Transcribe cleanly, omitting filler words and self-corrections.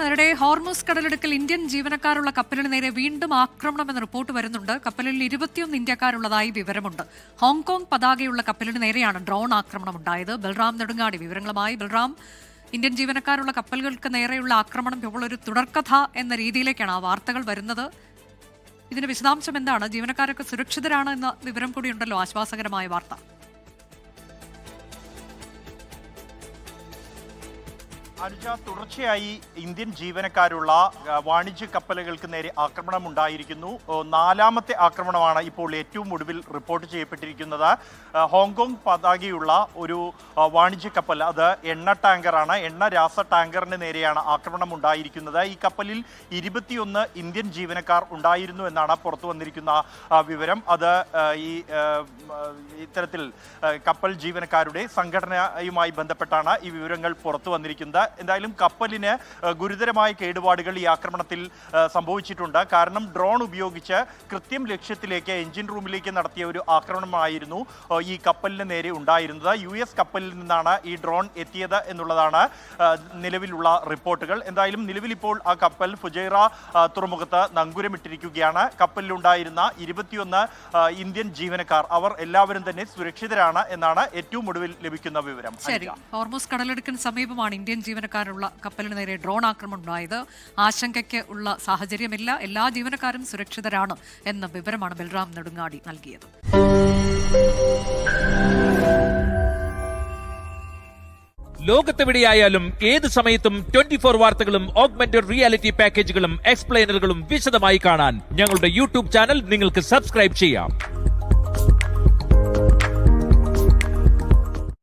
അതിനിടെ ഹോർമുസ് കടലിടുക്കിൽ ഇന്ത്യൻ ജീവനക്കാരുള്ള കപ്പലിന് നേരെ വീണ്ടും ആക്രമണമെന്ന റിപ്പോർട്ട് വരുന്നുണ്ട്. കപ്പലിൽ 21 ഇന്ത്യക്കാരുള്ളതായി വിവരമുണ്ട്. ഹോങ്കോങ് പതാകയുള്ള കപ്പലിന് നേരെയാണ് ഡ്രോൺ ആക്രമണം ഉണ്ടായത്. ബൽറാം നെടുങ്ങാടി വിവരങ്ങളുമായി. ബൽറാം, ഇന്ത്യൻ ജീവനക്കാരുള്ള കപ്പലുകൾക്ക് നേരെയുള്ള ആക്രമണം ഇപ്പോൾ ഒരു തുടർക്കഥ എന്ന രീതിയിലേക്കാണ് ആ വാർത്തകൾ വരുന്നത്. ഇതിന്റെ വിശദാംശം എന്താണ്? ജീവനക്കാരൊക്കെ സുരക്ഷിതരാണ് എന്ന വിവരം കൂടിയുണ്ടല്ലോ, ആശ്വാസകരമായ വാർത്ത. അനുജ, തുടർച്ചയായി ഇന്ത്യൻ ജീവനക്കാരുള്ള വാണിജ്യ കപ്പലുകൾക്ക് നേരെ ആക്രമണം ഉണ്ടായിരിക്കുന്നു. 4ാമത്തെ ആക്രമണമാണ് ഇപ്പോൾ ഏറ്റവും ഒടുവിൽ റിപ്പോർട്ട് ചെയ്യപ്പെട്ടിരിക്കുന്നത്. ഹോങ്കോങ് പതാകയുള്ള ഒരു വാണിജ്യ കപ്പൽ, അത് എണ്ണ ടാങ്കറാണ്. എണ്ണ രാസ ടാങ്കറിന് നേരെയാണ് ആക്രമണം ഉണ്ടായിരിക്കുന്നത്. ഈ കപ്പലിൽ 21 ഇന്ത്യൻ ജീവനക്കാർ ഉണ്ടായിരുന്നു എന്നാണ് പുറത്തു വന്നിരിക്കുന്ന വിവരം. അത് ഇത്തരത്തിൽ കപ്പൽ ജീവനക്കാരുടെ സംഘടനയുമായി ബന്ധപ്പെട്ടാണ് ഈ വിവരങ്ങൾ പുറത്തു വന്നിരിക്കുന്നത്. എന്തായാലും കപ്പലിന് ഗുരുതരമായ കേടുപാടുകൾ ഈ ആക്രമണത്തിൽ സംഭവിച്ചിട്ടുണ്ട്. കാരണം ഡ്രോൺ ഉപയോഗിച്ച് കൃത്യം ലക്ഷ്യത്തിലേക്ക്, എഞ്ചിൻ റൂമിലേക്ക് നടത്തിയ ഒരു ആക്രമണമായിരുന്നു ഈ കപ്പലിന് നേരെ ഉണ്ടായിരുന്നത്. US കപ്പലിൽ നിന്നാണ് ഈ ഡ്രോൺ എത്തിയത് എന്നുള്ളതാണ് നിലവിലുള്ള റിപ്പോർട്ടുകൾ. എന്തായാലും നിലവിൽ ഇപ്പോൾ ആ കപ്പൽ ഫുജൈറ തുറമുഖത്ത് നങ്കൂരമിട്ടിരിക്കുകയാണ്. കപ്പലിലുണ്ടായിരുന്ന 21 ഇന്ത്യൻ ജീവനക്കാർ, അവർ എല്ലാവരും തന്നെ സുരക്ഷിതരാണ് എന്നാണ് ഏറ്റവും ഒടുവിൽ ലഭിക്കുന്ന വിവരം. ശരി, ഹോർമുസ് കടലിടുക്കിന് സമീപമാണ് ഇന്ത്യൻ ജീവനക്കാരുള്ള കപ്പലിന് നേരെ ഡ്രോൺ ആക്രമണം ഉണ്ടായത്. ആശങ്കയ്ക്ക് ഉള്ള സാഹചര്യമില്ല, എല്ലാ ജീവനക്കാരും സുരക്ഷിതരാണ് എന്ന വിവരമാണ് ബൽറാം നെടുങ്ങാടി നൽകിയത്. ലോകത്തെവിടെയായാലും ഏത് സമയത്തും 24 വാർത്തകളും ഓഗ്മെന്റഡ് റിയാലിറ്റി പാക്കേജുകളും എക്സ്പ്ലെയിനറുകളും വിശദമായി കാണാൻ ഞങ്ങളുടെ യൂട്യൂബ് ചാനൽ നിങ്ങൾക്ക് സബ്സ്ക്രൈബ് ചെയ്യാം.